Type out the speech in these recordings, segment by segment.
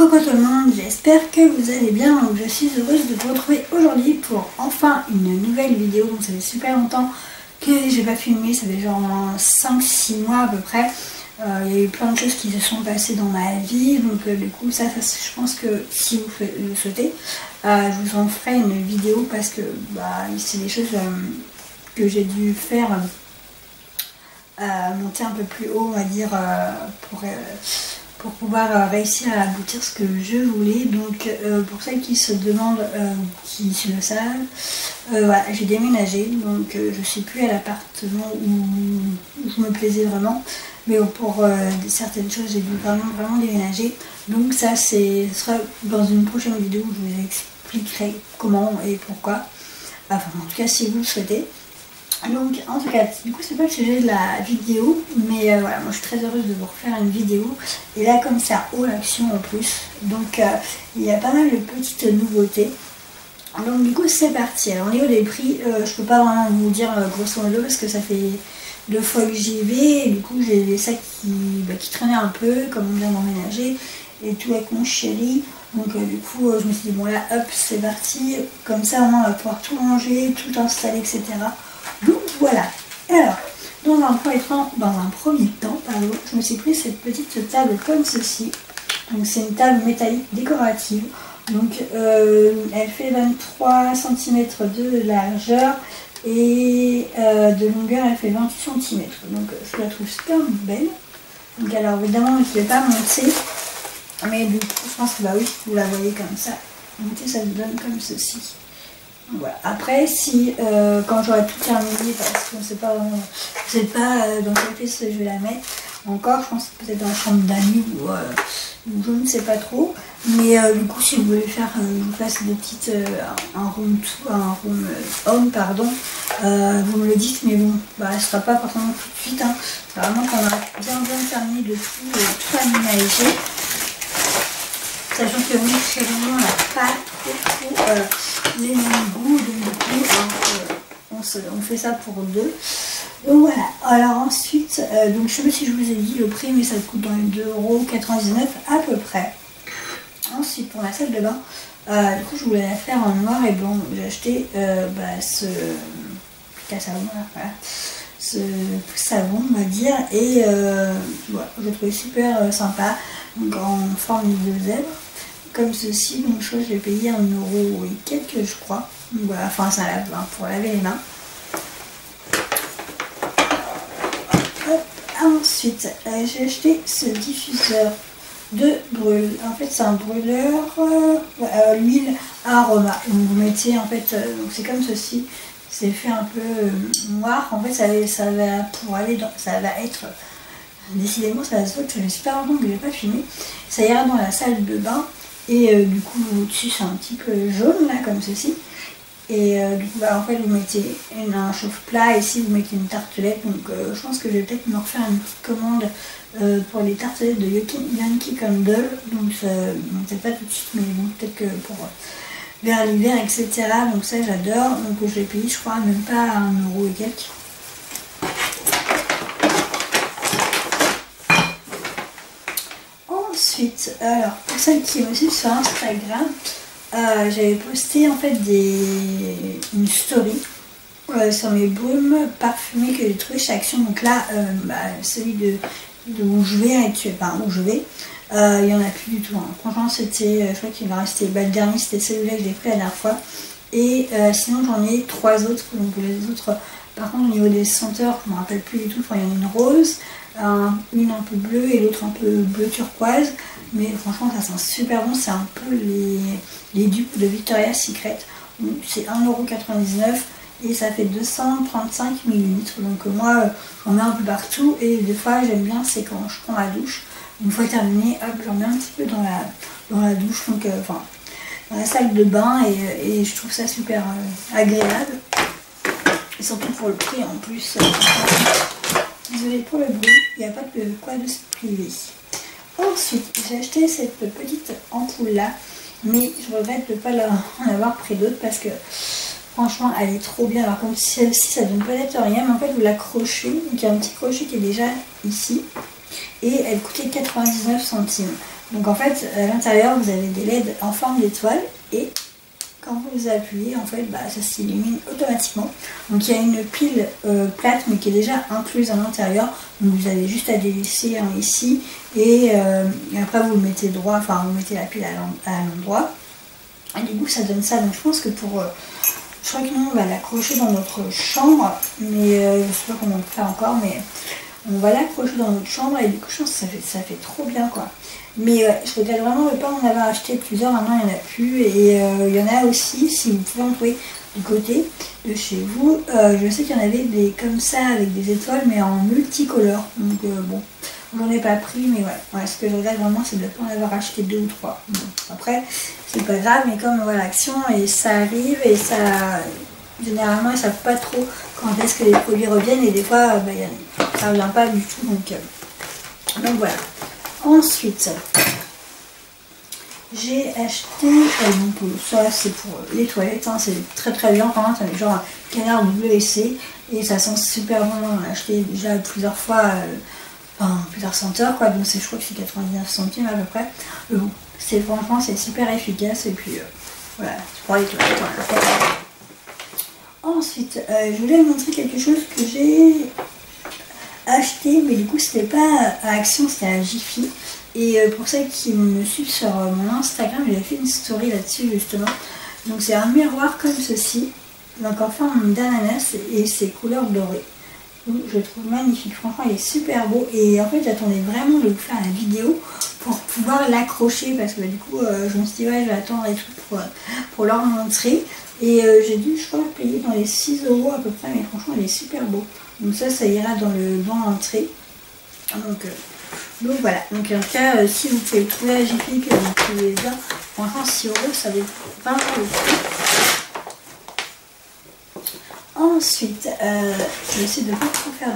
Coucou tout le monde, j'espère que vous allez bien. Donc, je suis heureuse de vous retrouver aujourd'hui pour enfin une nouvelle vidéo. Donc ça fait super longtemps que j'ai pas filmé, ça fait genre 5-6 mois à peu près. Il y a eu plein de choses qui se sont passées dans ma vie, donc du coup ça je pense que si vous le souhaitez, je vous en ferai une vidéo parce que c'est des choses que j'ai dû faire monter un peu plus haut, on va dire, pour pouvoir réussir à aboutir ce que je voulais. Donc pour celles qui se demandent, qui le savent, voilà, j'ai déménagé, donc je suis plus à l'appartement où je me plaisais vraiment, mais pour certaines choses j'ai dû vraiment déménager. Donc ça sera dans une prochaine vidéo où je vous expliquerai comment et pourquoi, enfin en tout cas si vous le souhaitez. Donc en tout cas, du coup c'est pas le sujet de la vidéo, mais voilà, moi je suis très heureuse de vous refaire une vidéo, et là comme ça haut l'action en plus, donc il y a pas mal de petites nouveautés. Donc du coup c'est parti. Alors au niveau des prix, je peux pas vraiment vous dire grosso modo parce que ça fait 2 fois que j'y vais, et du coup j'ai des sacs qui traînaient un peu, comme on vient d'emménager et tout avec mon chéri. Donc du coup je me suis dit bon là hop c'est parti, comme ça on va pouvoir tout ranger, tout installer, etc. Donc voilà. Alors, dans un premier temps, je me suis pris cette petite table comme ceci. Donc c'est une table métallique décorative. Donc elle fait 23 cm de largeur et de longueur elle fait 28 cm. Donc je la trouve super belle. Donc alors évidemment je ne vais pas monter, mais du coup je pense que oui, vous la voyez comme ça. Monter ça vous donne comme ceci. Voilà. Après, si quand j'aurai tout terminé, parce qu'on ne sait pas vraiment, je sais pas dans quelle pièce je vais la mettre encore, je pense peut-être dans la chambre d'amis ou je ne sais pas trop. Mais du coup, si vous voulez faire une place de petite, un room home, pardon, vous me le dites, mais bon, ce ne sera pas forcément tout de suite. Hein. C'est vraiment qu'on a bien terminé de tout aménager. Sachant que mon chéri, on n'a pas trop les mêmes goûts, donc du coup on fait ça pour deux. Donc voilà. Alors ensuite, donc je sais pas si je vous ai dit le prix, mais ça coûte dans les 2,99 € à peu près. Ensuite pour la salle de bain, du coup je voulais la faire en noir et blanc. J'ai acheté ce savon là, voilà. Ce savon on va dire, et voilà, je l'ai trouvé super sympa, donc en forme de zèbre comme ceci. Donc je l'ai payé 1 € et quelques je crois. Donc voilà, enfin ça lave pour laver les mains. Hop. Ensuite j'ai acheté ce diffuseur de brûle. En fait c'est un brûleur l'huile aroma. Donc vous mettez en fait, donc c'est comme ceci. C'est fait un peu noir. En fait ça va être, décidément ça va se voir que ça fait super longtemps que je n'ai pas filmé. Ça ira dans la salle de bain. Et du coup au-dessus c'est un petit peu jaune là comme ceci. Et du coup en fait vous mettez un chauffe-plat, et ici vous mettez une tartelette. Donc je pense que je vais peut-être me refaire une petite commande pour les tartelettes de Yankee Candle. Donc peut-être pas tout de suite, mais bon, peut-être que pour vers l'hiver, etc. Donc ça j'adore. Donc je l'ai payé je crois même pas 1 € et quelques. Ensuite, alors pour celles qui me suivent sur Instagram, j'avais posté en fait une story sur mes baumes parfumés que j'ai trouvé chez Action. Donc là, celui où je vais actuellement, où je vais, il n'y en a plus du tout. Hein. Franchement, c'était, je crois qu'il va rester, le dernier c'était celui-là que j'ai pris la dernière fois. Et sinon j'en ai 3 autres. Donc les autres, par contre au niveau des senteurs, je ne me rappelle plus du tout. Enfin, il y en a une rose, une un peu bleue et l'autre un peu bleu turquoise. Mais franchement ça sent super bon. C'est un peu les dupes de Victoria's Secret. C'est 1,99 € et ça fait 235 ml. Donc moi j'en mets un peu partout, et des fois j'aime bien, c'est quand je prends ma douche. Une fois terminé, hop, j'en mets un petit peu dans la douche, donc enfin dans la salle de bain, et je trouve ça super agréable. Et surtout pour le prix en plus. Désolée pour le bruit, il n'y a pas de quoi de se priver. Ensuite, j'ai acheté cette petite ampoule là, mais je regrette de ne pas en avoir pris d'autres parce que franchement elle est trop bien. Alors comme celle-ci ça donne peut-être rien, mais en fait vous l'accrochez, donc il y a un petit crochet qui est déjà ici, et elle coûtait 99 centimes. Donc en fait, à l'intérieur, vous avez des LED en forme d'étoile et quand vous appuyez, en fait, ça s'illumine automatiquement. Donc il y a une pile plate, mais qui est déjà incluse à l'intérieur. Donc vous avez juste à dévisser ici et après vous le mettez droit, enfin vous mettez la pile à l'endroit. Et du coup, ça donne ça. Donc je pense que je crois que nous, on va l'accrocher dans notre chambre, mais je sais pas comment on peut faire encore, mais on va l'accrocher dans notre chambre et du coup, je pense que ça fait trop bien, quoi. Mais je regrette vraiment de ne pas en avoir acheté plusieurs, maintenant il n'y en a plus. Et il y en a aussi, si vous pouvez en trouver du côté de chez vous. Je sais qu'il y en avait des comme ça avec des étoiles, mais en multicolore. Donc bon, j'en ai pas pris, mais ouais. Ce que je regrette vraiment, c'est de ne pas en avoir acheté 2 ou 3. Bon, après, c'est pas grave, mais comme voilà, l'action, et ça arrive, et ça. Généralement, ils savent pas trop quand est-ce que les produits reviennent, et des fois, ça ne revient pas du tout. Donc voilà. Ensuite, j'ai acheté, donc ça c'est pour les toilettes, hein, c'est très très bien, vraiment, ça met genre un canard WC et ça sent super bon. On l'a acheté déjà plusieurs fois, plusieurs senteurs, quoi, donc je crois que c'est 99 centimes à peu près. Mais bon, franchement c'est super efficace et puis voilà, c'est pour les toilettes. Voilà. Ensuite, je voulais vous montrer quelque chose que j'ai acheté, mais du coup c'était pas à Action, c'était à Jiffy. Et pour celles qui me suivent sur mon Instagram, j'ai fait une story là-dessus justement. Donc c'est un miroir comme ceci, donc en forme d'ananas et c'est couleur dorée. Donc je le trouve magnifique, franchement il est super beau. Et en fait j'attendais vraiment de vous faire la vidéo pour pouvoir l'accrocher parce que du coup je me suis dit ouais je vais attendre et tout pour leur montrer. Et j'ai dû je crois payer dans les 6 € à peu près, mais franchement il est super beau. Donc ça ira dans l'entrée. Donc voilà, donc en tout cas, si vous pouvez le trouver à Jiffy, que vous trouvez bien, franchement 6 € ça vaut vraiment le coup. Ensuite, je vais essayer de ne pas trop faire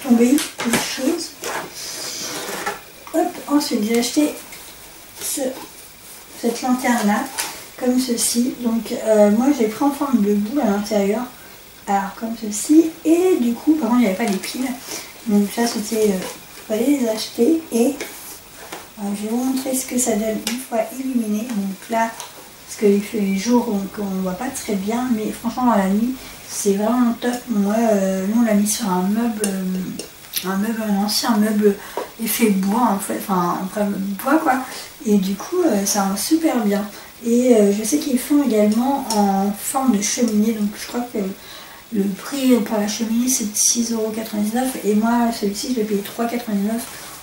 tomber les choses. Hop, ensuite j'ai acheté cette lanterne là, comme ceci. Donc moi j'ai pris en forme de boule à l'intérieur, alors comme ceci, et du coup par contre il n'y avait pas les piles. Donc ça c'était... fallait les acheter et je vais vous montrer ce que ça donne une fois illuminé. Donc là, parce qu'il fait les jours, donc on ne voit pas très bien, mais franchement dans la nuit, c'est vraiment top. Moi, nous on l'a mis sur un ancien meuble effet bois en fait, enfin bois quoi. Et du coup, ça rend super bien. Et je sais qu'ils font également en forme de cheminée, donc je crois que le prix pour la cheminée c'est 6,99 € et moi celui-ci je l'ai payé 3,99 €.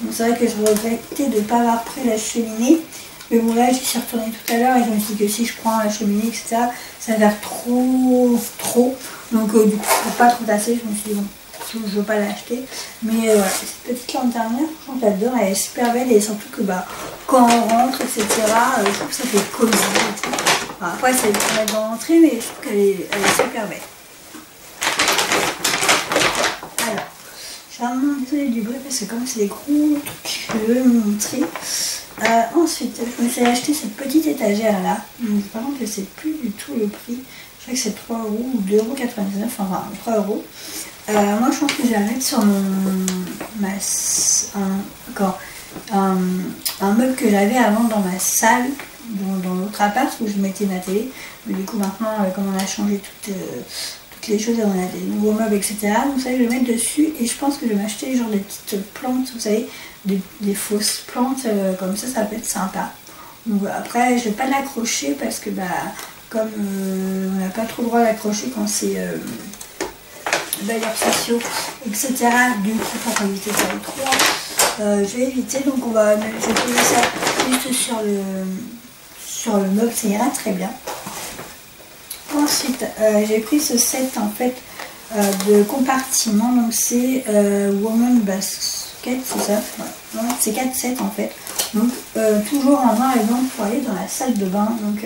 Donc c'est vrai que je regrettais de ne pas avoir pris la cheminée. Mais bon là j'y suis retournée tout à l'heure et je me suis dit que si je prends la cheminée etc. ça va faire trop. Donc du coup je ne peux pas trop tasser, je me suis dit bon, je ne veux pas l'acheter. Mais voilà, cette petite lanterne là, franchement j'adore, elle est super belle et surtout que quand on rentre etc. Je trouve que ça fait cosy et tout. Alors, après c'est pour mettre dans l'entrée mais je trouve qu'elle est super belle. Alors, je suis vraiment désolée du bruit parce que comme c'est des gros trucs, je vais vous montrer. Ensuite, je me suis acheté cette petite étagère là. Donc, par contre, je ne sais plus du tout le prix. Je crois que c'est 3 € ou 2,99 €, enfin 3 €. Moi, je pense que je vais la mettre sur un meuble que j'avais avant dans ma salle, dans l'autre appart où je mettais ma télé. Mais du coup, maintenant, comme on a changé toutes les choses, on a des nouveaux meubles, etc. Donc ça, je vais le mettre dessus et je pense que je vais m'acheter genre des petites plantes, vous savez, des fausses plantes, comme ça peut être sympa. Donc après, je vais pas l'accrocher parce que comme on n'a pas trop le droit d'accrocher quand c'est bailleurs sociaux, etc. Du coup, pour éviter ça trop, je vais éviter. Donc je vais poser ça juste sur le meuble, ça ira très bien. Ensuite, j'ai pris ce set en fait de compartiments, donc c'est Woman Basket, c'est ça, ouais. C'est 4 sets en fait, donc toujours en noir et blanc pour aller dans la salle de bain, donc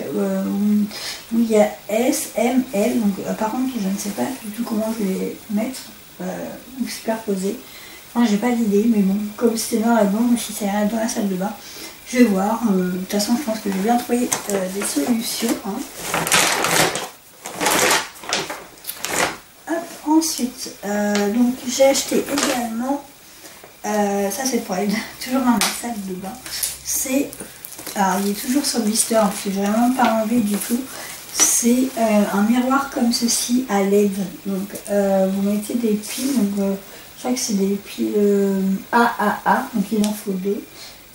où il y a S, M, L, donc par contre je ne sais pas du tout comment je vais les mettre ou superposer, enfin j'ai pas d'idée, mais bon, comme c'est noir et blanc, si ça ira dans la salle de bain, je vais voir, de toute façon je pense que je vais bien trouver des solutions, hein. Ensuite, donc j'ai acheté également ça c'est pour aller toujours dans ma salle de bain. C'est, alors il est toujours sur le blister, parce que j'ai vraiment pas enlevé du tout. C'est un miroir comme ceci à LED. Donc vous mettez des piles, donc je crois que c'est des piles AAA, donc il en faut deux.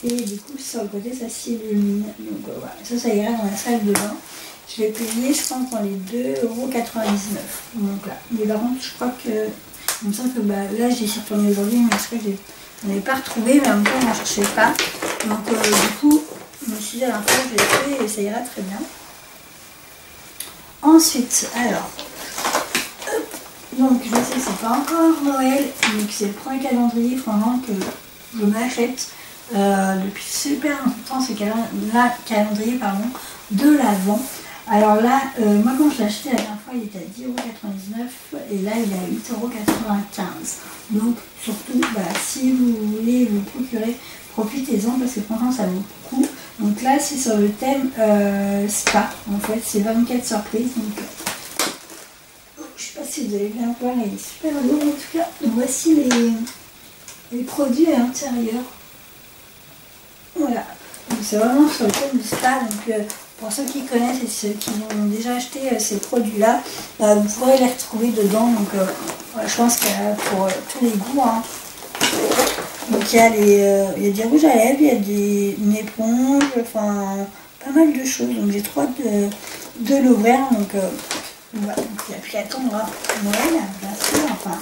Et du coup sur le côté ça s'illumine. Donc voilà, ça irait dans la salle de bain. Je l'ai payé je pense dans les 2,99 €. Donc là. Mais par contre je crois que. Il me semble que là j'y suis retournée aujourd'hui, mais je crois que je n'ai pas retrouvé, mais en même temps on ne cherchait pas. Donc du coup, je me suis dit à la fois je l'ai fait et ça ira très bien. Ensuite, alors, donc je sais que c'est pas encore Noël, mais que c'est le premier calendrier franchement que je m'achète depuis super longtemps, ce calendrier pardon, de l'Avent. Alors là, moi quand je l'ai acheté la dernière fois, il était à 10,99 € et là il est à 8,95 €. Donc surtout, si vous voulez vous procurer, profitez-en parce que franchement ça vaut le coup. Donc là c'est sur le thème spa, en fait c'est 24 surprises. Donc, je sais pas si vous allez bien voir, il est super lourd en tout cas. Donc voici les produits à l'intérieur. Voilà, donc c'est vraiment sur le thème du spa. Donc pour ceux qui connaissent et ceux qui ont déjà acheté ces produits-là, vous pourrez les retrouver dedans. Donc je pense qu'il y a pour tous les goûts. Hein. Donc il y a des rouges à lèvres, il y a une éponge, enfin pas mal de choses. Donc j'ai trop hâte de l'ouvrir. Donc voilà, donc il n'y a plus qu'à attendre Noël, bien sûr, enfin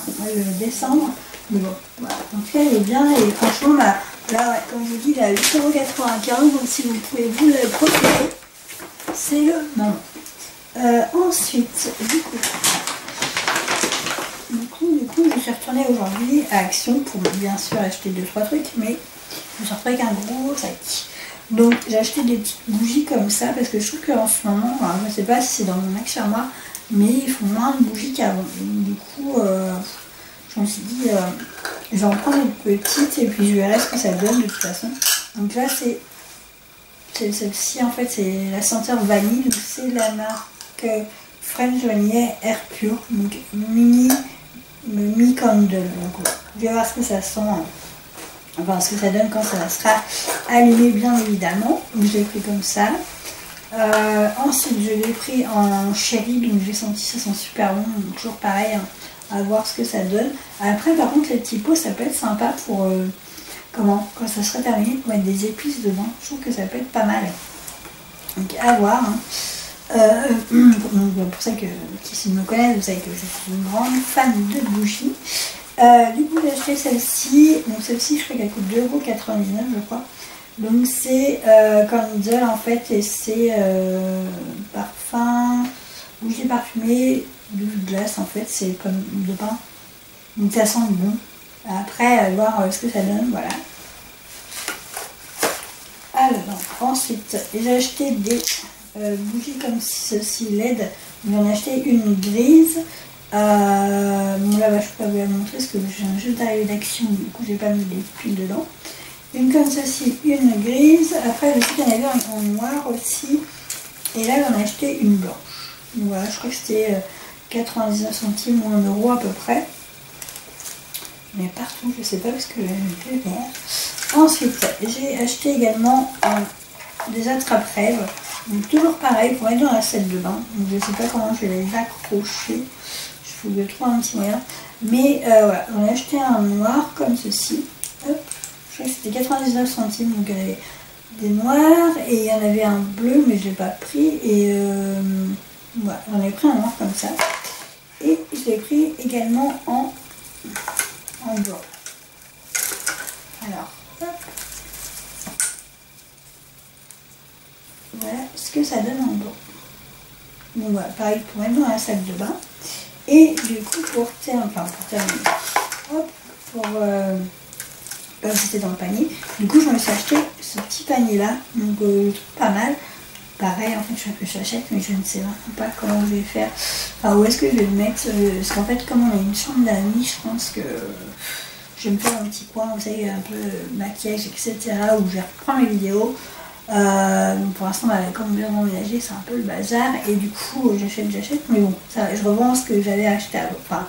décembre. Mais bon, voilà. En tout cas il est bien et franchement là ouais, comme je vous dis il est à 8,95 €. Donc si vous pouvez vous le procurer, c'est le moment. Ensuite, du coup, je suis retournée aujourd'hui à Action pour bien sûr acheter 2-3 trucs, mais je me suis retrouvée avec un gros sac. Donc j'ai acheté des petites bougies comme ça parce que je trouve qu'en ce moment, alors, je ne sais pas si c'est dans mon Action moi, mais ils font moins de bougies qu'avant. Du coup, je me suis dit, je vais en prendre une petite et puis je verrai ce que ça donne de toute façon. Donc là, c'est celle-ci en fait, c'est la senteur vanille, donc c'est la marque French Vanilla Air Pure, donc mini candle. Donc je vais voir ce que ça sent, enfin ce que ça donne quand ça sera allumé bien évidemment. Donc je l'ai pris comme ça. Ensuite je l'ai pris en chéri, donc j'ai senti ça sent super bon, donc toujours pareil, hein, à voir ce que ça donne. Après par contre les petits pots ça peut être sympa pour quand ça sera terminé, pour mettre des épices dedans. Je trouve que ça peut être pas mal. Donc à voir. Hein. Pour ceux qui me connaissent, vous savez que je suis une grande fan de bougies. Du coup j'ai acheté celle-ci. Donc celle-ci je crois qu'elle coûte 2,99 € je crois. Donc c'est candle en fait et c'est parfum, bougie parfumée, douce glace en fait, c'est comme de pain. Donc ça sent bon. Après, voir ce que ça donne, voilà. Alors, ensuite, j'ai acheté des bougies comme ceci LED. J'en ai acheté une grise. Bon là, je ne peux pas vous la montrer parce que j'ai un jeu d'arrivée d'Action, du coup, j'ai pas mis les piles dedans. Une comme ceci, une grise. Après, je sais qu'il y en avait en noir aussi. Et là, j'en ai acheté une blanche. Donc voilà, je crois que c'était 99 centimes ou 1 € à peu près. Mais partout, je sais pas parce que je vais vert. Ensuite, j'ai acheté également des attrape-rêves. Donc toujours pareil pour être dans la salle de bain. Donc je sais pas comment je vais les accrocher. Je vais trouver un petit moyen. Mais voilà, on a acheté un noir comme ceci. Hop, je crois que c'était 99 centimes. Donc il y avait des noirs et il y en avait un bleu, mais je l'ai pas pris. Et voilà, j'en ai pris un noir comme ça. Et je l'ai pris également en blanc. Alors, hop. Voilà ce que ça donne en blanc. Donc voilà, pareil pour mettre dans la salle de bain. Et du coup, pour terminer, hop, comme c'était dans le panier, du coup, je me suis acheté ce petit panier-là. Donc, je trouve pas mal. Pareil, en fait, je l'achète, mais je ne sais vraiment pas comment je vais faire. Enfin, où est-ce que je vais le mettre? Parce qu'en fait, comme on a une chambre d'amis, je pense que je vais me faire un petit coin, vous savez, un peu maquillage, etc. où je vais reprendre mes vidéos. Donc pour l'instant, comme je viens d'emménager, c'est un peu le bazar. Et du coup, j'achète. Mais bon, ça, je revends ce que j'avais acheté avant. Enfin,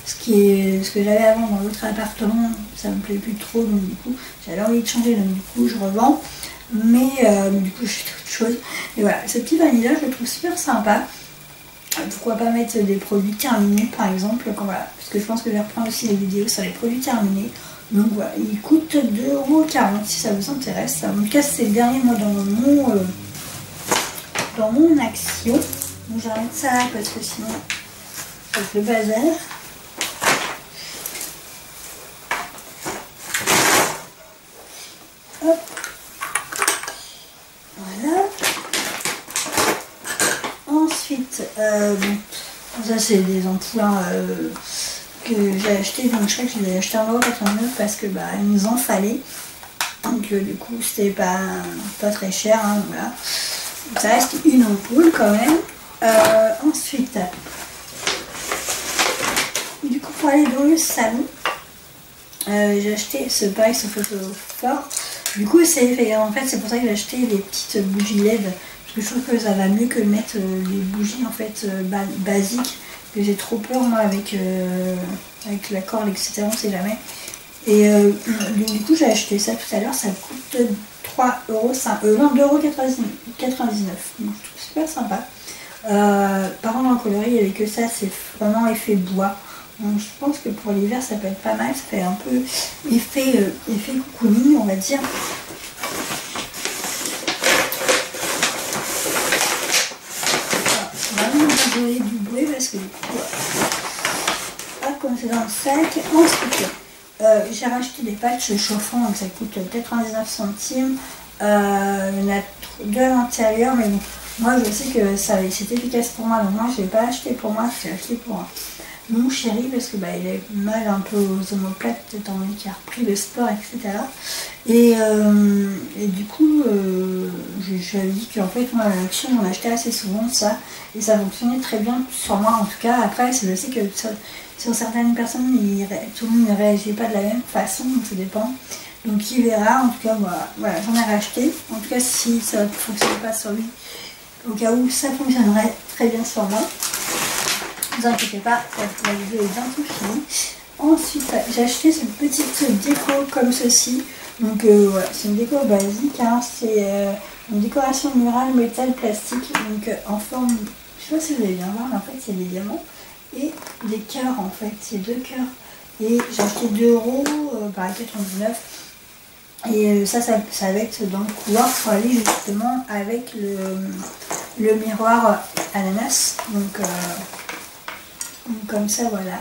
ce que j'avais avant dans l'autre appartement, ça me plaît plus trop, donc du coup j'avais envie de changer, donc du coup je revends. Mais du coup je fais autre chose. Et voilà, ce petit vanilla je le trouve super sympa. Pourquoi pas mettre des produits terminés par exemple, voilà, parce que je pense que je vais reprendre aussi les vidéos sur les produits terminés. Donc voilà, il coûte 2,40 € si ça vous intéresse. En tout cas c'est le dernier mois dans mon action. Donc je vais remettre ça là parce que sinon ça fait le bazar. Hop. Voilà. Ensuite, ça c'est des ampoules que j'ai acheté, donc je crois que je les ai acheté en 1,89 € parce que bah il nous en fallait. Donc du coup c'était pas très cher, hein, voilà. Ça reste une ampoule quand même. Ensuite, du coup pour aller dans le salon, j'ai acheté ce pareil ce photophore. Du coup en fait c'est pour ça que j'ai acheté des petites bougies LED. Parce que je trouve que ça va mieux que de mettre les bougies en fait basiques. Que j'ai trop peur moi avec la corde, etc. On sait jamais. Et du coup j'ai acheté ça tout à l'heure, ça coûte 2,99 €. Donc je trouve super sympa. Par contre dans le coloris il n'y avait que ça, c'est vraiment effet bois. Donc je pense que pour l'hiver ça peut être pas mal, ça fait un peu effet cocooning on va dire. Du bruit parce que hop, comme c'est dans le sac. Ensuite j'ai racheté des patchs chauffants, donc ça coûte 99 centimes. Il y en a deux à l'intérieur, mais bon, moi je sais que c'est efficace pour moi, donc moi je ne l'ai pas acheté pour moi, je l'ai acheté pour mon chéri parce que bah, il est mal un peu aux omoplates étant donné qu'il a repris le sport, etc. Et du coup j'avais dit qu'en fait moi l'action j'en achetais assez souvent ça et ça fonctionnait très bien sur moi en tout cas. Après je sais que sur certaines personnes tout le monde ne réagit pas de la même façon, donc ça dépend. Donc qui verra, en tout cas voilà, j'en ai racheté. En tout cas si ça ne fonctionne pas sur lui, au cas où ça fonctionnerait très bien sur moi. Ne vous inquiétez pas, la vidéo est bientôt finie. Ensuite, j'ai acheté cette petite déco comme ceci. Donc voilà, c'est une déco basique, hein. C'est une décoration murale métal plastique. Donc en forme, je sais pas si vous allez bien voir, mais en fait c'est des diamants et des cœurs en fait, c'est 2 cœurs. Et j'ai acheté 2 € par 99. Et ça va être dans le couloir pour aller justement avec le miroir ananas. Donc comme ça voilà.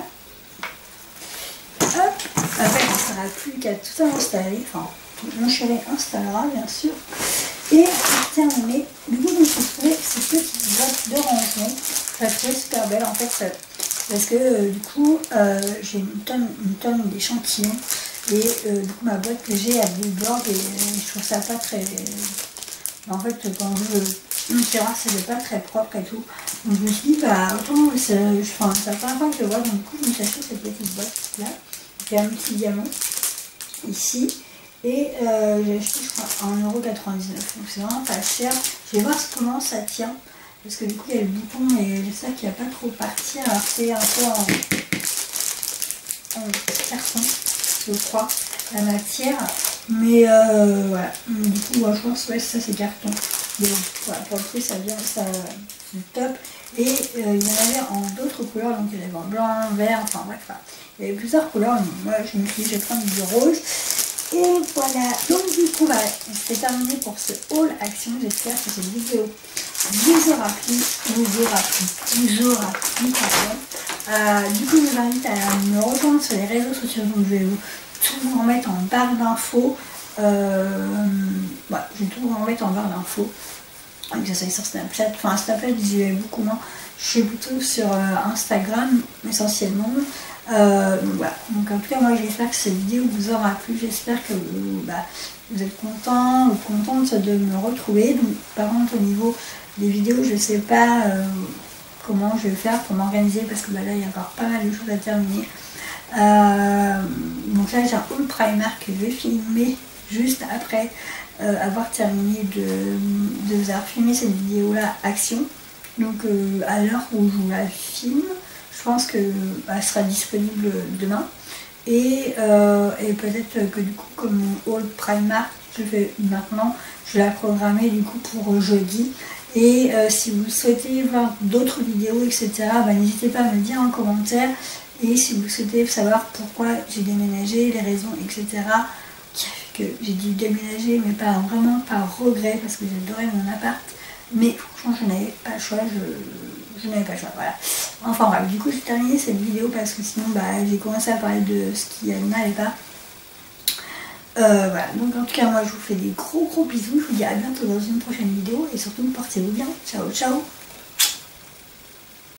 Hop, après il ne sera plus qu'à tout installer, enfin mon chéri installera bien sûr. Et pour terminer, du coup je me suis trouvé ces petites boîtes de rangement. Je la trouvais super belle en fait parce que du coup j'ai une tonne d'échantillons. Et du coup ma boîte que j'ai à Billboard et je trouve ça pas très... En fait quand je veux tiroir c'est pas très propre et tout. Donc je me suis dit bah autant c'est la première fois que je le vois, donc du coup je me suis acheté cette petite boîte là. Il y a un petit diamant ici. Et j'ai acheté je crois 1,99 €. Donc c'est vraiment pas cher. Je vais voir comment ça tient. Parce que du coup il y a le bouton et j'espère qu'il n'y a pas trop partir. Alors c'est un peu en carton, je crois, la matière. Mais voilà. Du coup moi, je pense que ouais, ça c'est carton. Mais bon, voilà, pour le coup ça vient, ça c'est top. Et il y en avait en d'autres couleurs, donc il y en avait en blanc, vert, enfin bref. Il y avait plusieurs couleurs, donc moi je me suis dit je vais prendre du rose. Et voilà, donc du coup bah, c'est terminé pour ce haul action. J'espère que cette vidéo vous aura plu, pardon. Du coup je vous invite à me rejoindre sur les réseaux sociaux, donc je vais tout vous remettre en barre d'infos. Ouais, je vais tout vous remettre en barre d'infos. Donc ça sur Snapchat, enfin Snapchat j'y vais beaucoup moins. Je suis plutôt sur Instagram essentiellement. Voilà. Donc en tout cas moi j'espère que cette vidéo vous aura plu, j'espère que vous êtes contents ou contente de me retrouver. Donc par contre au niveau des vidéos je ne sais pas comment je vais faire pour m'organiser parce que là il y a encore pas mal de choses à terminer. Donc là j'ai un haul Primark que je vais filmer juste après avoir terminé de vous avoir filmé cette vidéo là action. Donc à l'heure où je vous la filme, Je pense qu'elle sera disponible demain. Et peut-être que du coup, comme mon haul Primark, je fais maintenant, je l'ai programmé du coup pour jeudi. Et si vous souhaitez voir d'autres vidéos, etc., n'hésitez pas à me le dire en commentaire. Et si vous souhaitez savoir pourquoi j'ai déménagé, les raisons, etc., qui a fait que j'ai dû déménager, mais pas vraiment par regret, parce que j'adorais mon appart. Mais franchement, je n'avais pas le choix, je n'avais pas le choix, voilà. Enfin bref, du coup j'ai terminé cette vidéo parce que sinon j'ai commencé à parler de ce qui n'allait pas. Voilà, donc en tout cas moi je vous fais des gros bisous, je vous dis à bientôt dans une prochaine vidéo et surtout portez-vous bien, ciao ciao.